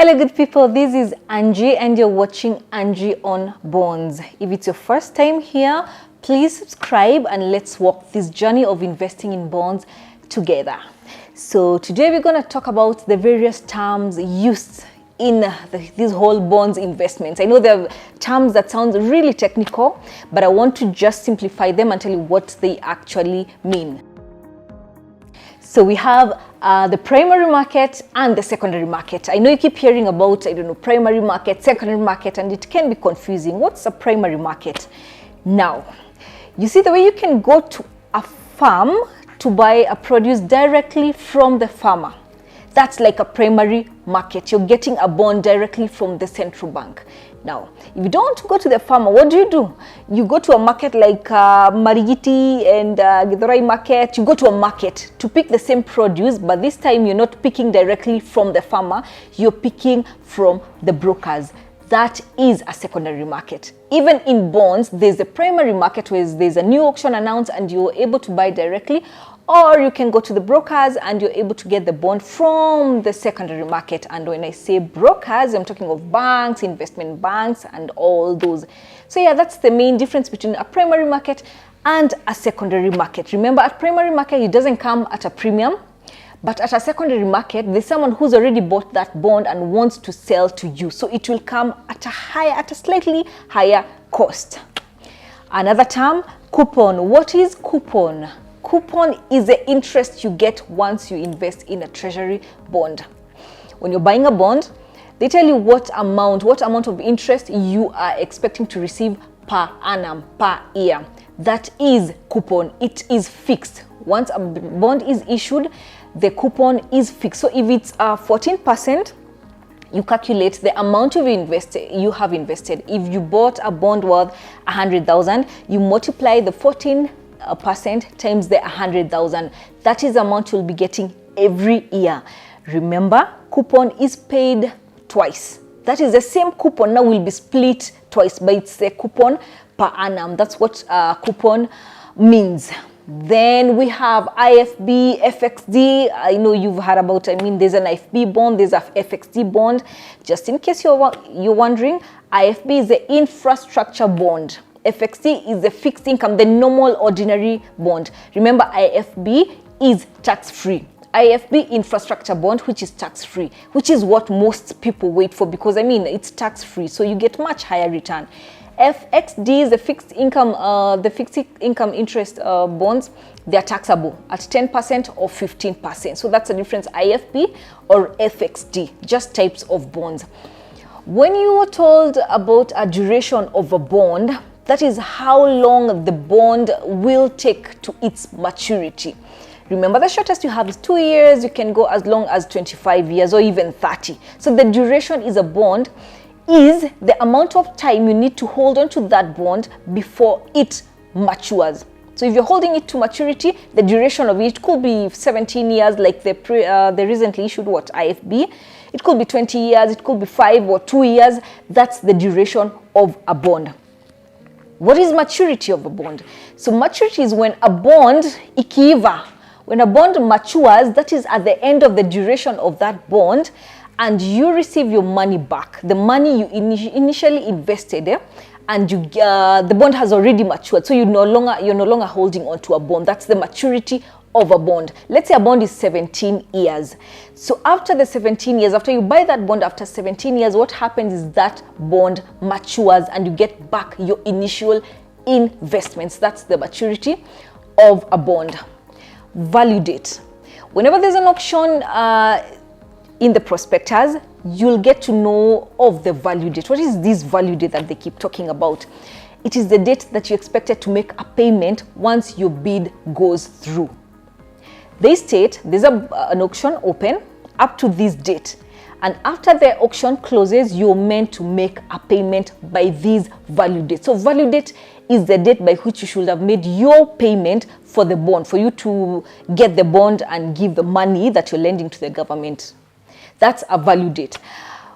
Hello good people, this is Angie and you're watching Angie on Bonds. If it's your first time here, please subscribe and let's walk this journey of investing in bonds together. So today we're going to talk about the various terms used in these whole bonds investments. I know there are terms that sound really technical, but I want to just simplify them and tell you what they actually mean. So we have the primary market and the secondary market. I know you keep hearing about, primary market, secondary market, and it can be confusing. What's a primary market? Now, you see the way you can go to a farm to buy a produce directly from the farmer. That's like a primary market. You're getting a bond directly from the central bank. Now, if you don't want to go to the farmer, what do? You go to a market like Marigiti and Githurai market. You go to a market to pick the same produce, but this time you're not picking directly from the farmer. You're picking from the brokers. That is a secondary market. Even in bonds, there's a primary market where there's a new auction announced and you're able to buy directly, or you can go to the brokers and you're able to get the bond from the secondary market. And when I say brokers, I'm talking of banks, investment banks, and all those. So yeah, that's the main difference between a primary market and a secondary market. Remember, at primary market, it doesn't come at a premium, but at a secondary market, there's someone who's already bought that bond and wants to sell to you. So it will come at a slightly higher cost. Another term, coupon. What is coupon? Coupon is the interest you get once you invest in a treasury bond. When you're buying a bond, they tell you what amount of interest you are expecting to receive per annum, per year. That is coupon. It is fixed. Once a bond is issued, the coupon is fixed. So if it's 14%, you calculate the amount you have invested. If you bought a bond worth 100,000, you multiply the 14% times the 100,000. That is the amount you'll be getting every year. Remember, coupon is paid twice. That is the same coupon now will be split twice, but it's a coupon per annum. That's what coupon means. Then we have IFB, FXD. I know you've heard about, there's an IFB bond, there's a FXD bond. Just in case you're wondering, IFB is the infrastructure bond. FXD is the fixed income, the normal ordinary bond. Remember, IFB is tax-free. IFB infrastructure bond, which is tax-free, which is what most people wait for because, it's tax-free, so you get much higher return. FXD is the fixed income interest bonds. They are taxable at 10% or 15%. So that's the difference, IFB or FXD, just types of bonds. When you are told about a duration of a bond, that is how long the bond will take to its maturity. Remember, the shortest you have is 2 years. You can go as long as 25 years or even 30. So the duration is a bond is the amount of time you need to hold on to that bond before it matures. So if you're holding it to maturity, the duration of it could be 17 years like the recently issued IFB. It could be 20 years, it could be 5 or 2 years. That's the duration of a bond. What is maturity of a bond? So maturity is when a bond, ikiiva, when a bond matures, that is at the end of the duration of that bond, and you receive your money back, the money you initially invested, and the bond has already matured. So you're no longer holding on to a bond. That's the maturity of a bond. Let's say a bond is 17 years. So after the 17 years, after you buy that bond after 17 years, what happens is that bond matures and you get back your initial investments. That's the maturity of a bond. Value date. Whenever there's an auction in the prospectus, you'll get to know of the value date. What is this value date that they keep talking about? It is the date that you expected to make a payment once your bid goes through. They state there's an auction open up to this date, and after the auction closes, you're meant to make a payment by this value date. So value date is the date by which you should have made your payment for the bond, for you to get the bond and give the money that you're lending to the government. That's a value date.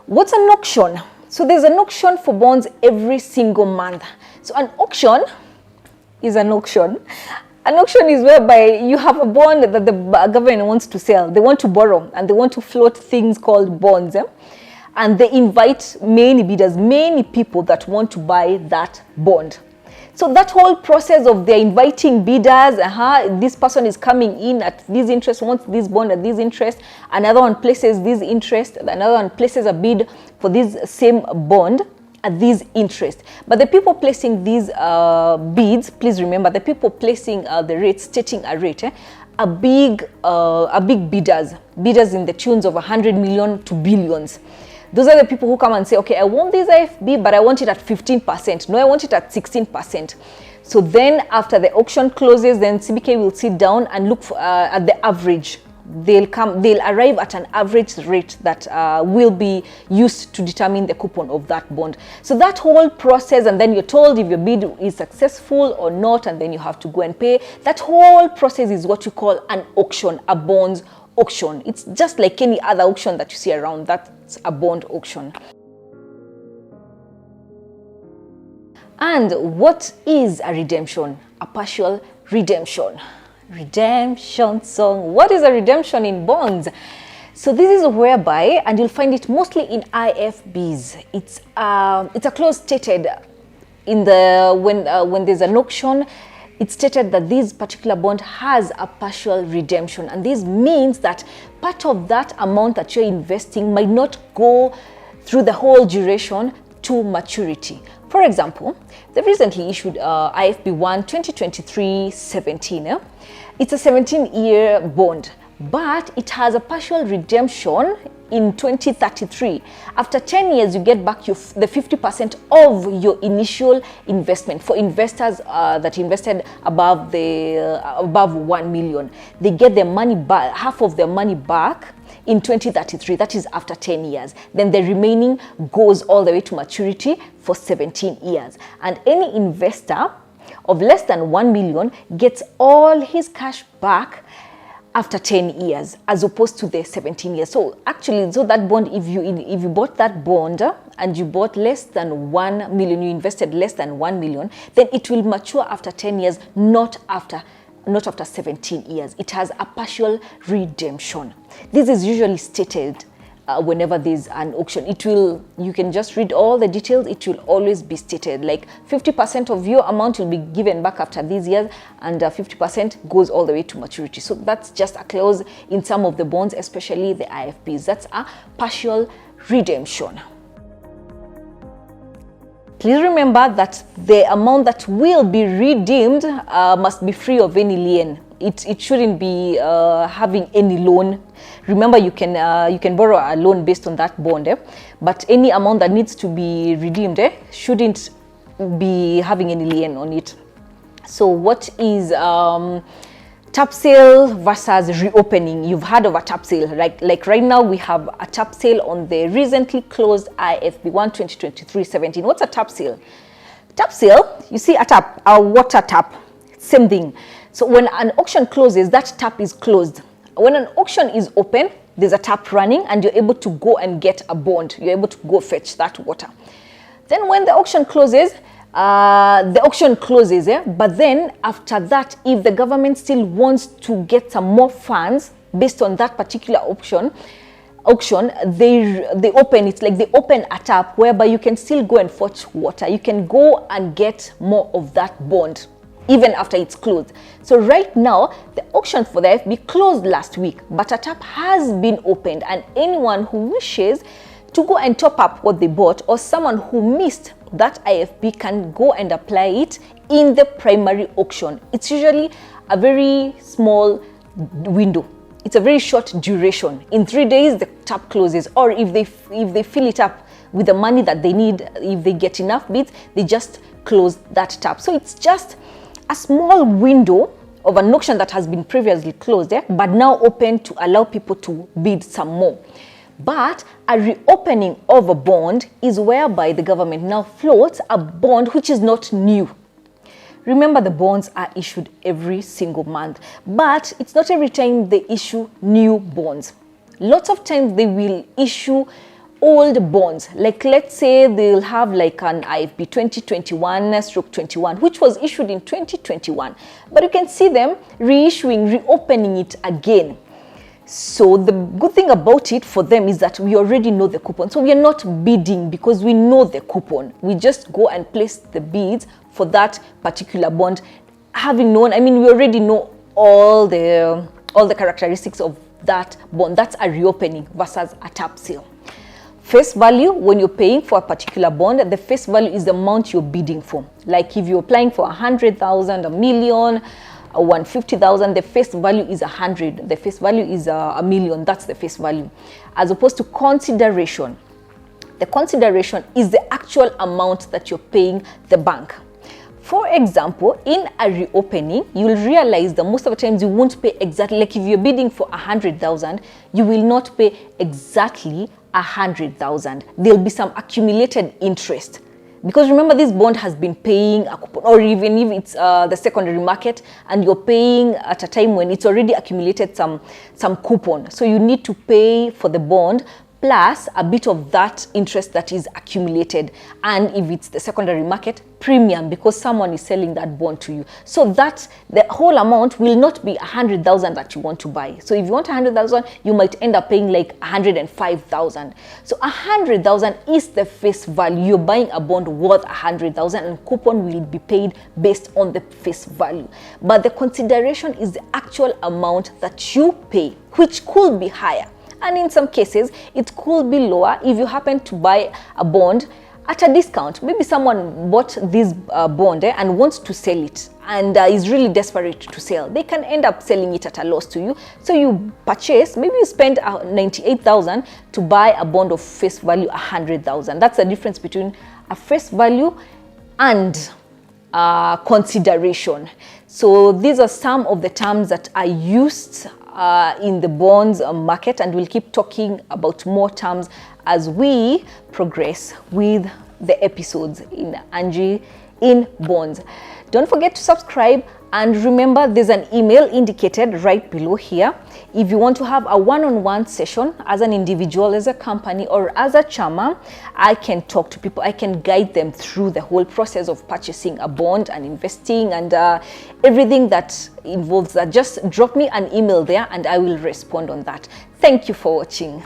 What's an auction? So there's an auction for bonds every single month. So an auction is an auction. An auction is whereby you have a bond that the government wants to sell. They want to borrow and they want to float things called bonds. and they invite many bidders, many people that want to buy that bond. So that whole process of they're inviting bidders, this person is coming in at this interest, wants this bond at this interest, another one places this interest, another one places a bid for this same bond at this interest. But the people placing these bids, please remember, the people placing the rates, stating a rate, are big bidders in the tunes of 100 million to billions. Those are the people who come and say, okay, I want this IFB, but I want it at 15%. No, I want it at 16%. So then after the auction closes, then CBK will sit down and look for, at the average. They'll arrive at an average rate that will be used to determine the coupon of that bond. So that whole process, and then you're told if your bid is successful or not, and then you have to go and pay. That whole process is what you call an auction, a bonds auction. It's just like any other auction that you see around. That's a bond auction. And what is a redemption? A partial redemption. Redemption song. What is a redemption in bonds? So this is whereby, and you'll find it mostly in IFBs. It's a clause stated in the when there's an auction. It's stated that this particular bond has a partial redemption, and this means that part of that amount that you're investing might not go through the whole duration to maturity. For example, the recently issued IFB 1 2023-17. It's a 17-year bond, but it has a partial redemption in 2033. After 10 years, you get back the 50% of your initial investment. For investors that invested above 1 million, they get their money back, half of their money back in 2033. That is after 10 years. Then the remaining goes all the way to maturity for 17 years. And any investor of less than 1 million gets all his cash back after 10 years, as opposed to the 17 years. So actually, so that bond, if you bought that bond and you bought less than 1 million, you invested less than 1 million, then it will mature after 10 years, not after 17 years. It has a partial redemption. This is usually stated whenever there's an auction. You can just read all the details. It will always be stated like 50% of your amount will be given back after these years, and 50% goes all the way to maturity. So that's just a clause in some of the bonds, especially the IFBs. That's a partial redemption. Please remember that the amount that will be redeemed must be free of any lien. It shouldn't be having any loan. Remember, you can borrow a loan based on that bond, but any amount that needs to be redeemed shouldn't be having any lien on it. So what is tap sale versus reopening? You've heard of a tap sale. Like right now we have a tap sale on the recently closed IFB 1 2023-17. What's a tap sale? Tap sale, you see a water tap, same thing. So when an auction closes, that tap is closed. When an auction is open, there's a tap running and you're able to go and get a bond. You're able to go fetch that water. Then when the auction closes, but then after that, if the government still wants to get some more funds based on that particular auction, they open, it's like they open a tap whereby you can still go and fetch water. You can go and get more of that bond even after it's closed. So right now, the auction for the IFB closed last week, but a tap has been opened, and anyone who wishes to go and top up what they bought, or someone who missed that IFB, can go and apply it in the primary auction. It's usually a very small window. It's a very short duration. In 3 days, the tap closes, or if they fill it up with the money that they need, if they get enough bids, they just close that tap. So it's just a small window of an auction that has been previously closed, but now open to allow people to bid some more. But a reopening of a bond is whereby the government now floats a bond which is not new. Remember, the bonds are issued every single month, but it's not every time they issue new bonds. Lots of times they will issue old bonds. Like, let's say they'll have like an IFB 2021/21, which was issued in 2021, but you can see them reissuing, reopening it again. So the good thing about it for them is that we already know the coupon. So we are not bidding because we know the coupon. We just go and place the bids for that particular bond, having known, I mean, we already know all the characteristics of that bond. That's a reopening versus a tap sale. Face value, when you're paying for a particular bond, the face value is the amount you're bidding for. Like if you're applying for 100,000, a million, 150,000, the face value is 100. The face value is a million. That's the face value. As opposed to consideration. The consideration is the actual amount that you're paying the bank. For example, in a reopening, you will realize that most of the times you won't pay exactly, like if you're bidding for 100,000, you will not pay exactly 100,000. There'll be some accumulated interest. Because remember, this bond has been paying a coupon, or even if it's the secondary market and you're paying at a time when it's already accumulated some coupon. So you need to pay for the bond plus a bit of that interest that is accumulated. And if it's the secondary market, premium, because someone is selling that bond to you. So that the whole amount will not be 100,000 that you want to buy. So if you want 100,000, you might end up paying like 105,000. So 100,000 is the face value. You're buying a bond worth 100,000, and coupon will be paid based on the face value. But the consideration is the actual amount that you pay, which could be higher. And in some cases, it could be lower if you happen to buy a bond at a discount. Maybe someone bought this bond and wants to sell it and is really desperate to sell. They can end up selling it at a loss to you. So you purchase, maybe you spend 98,000 to buy a bond of face value 100,000. That's the difference between a face value and consideration. So these are some of the terms that are used in the bonds market, and we'll keep talking about more terms as we progress with the episodes in Angie in Bonds. Don't forget to subscribe, and remember there's an email indicated right below here. If you want to have a one-on-one session as an individual, as a company, or as a chama, I can talk to people. I can guide them through the whole process of purchasing a bond and investing and everything that involves that. Just drop me an email there and I will respond on that. Thank you for watching.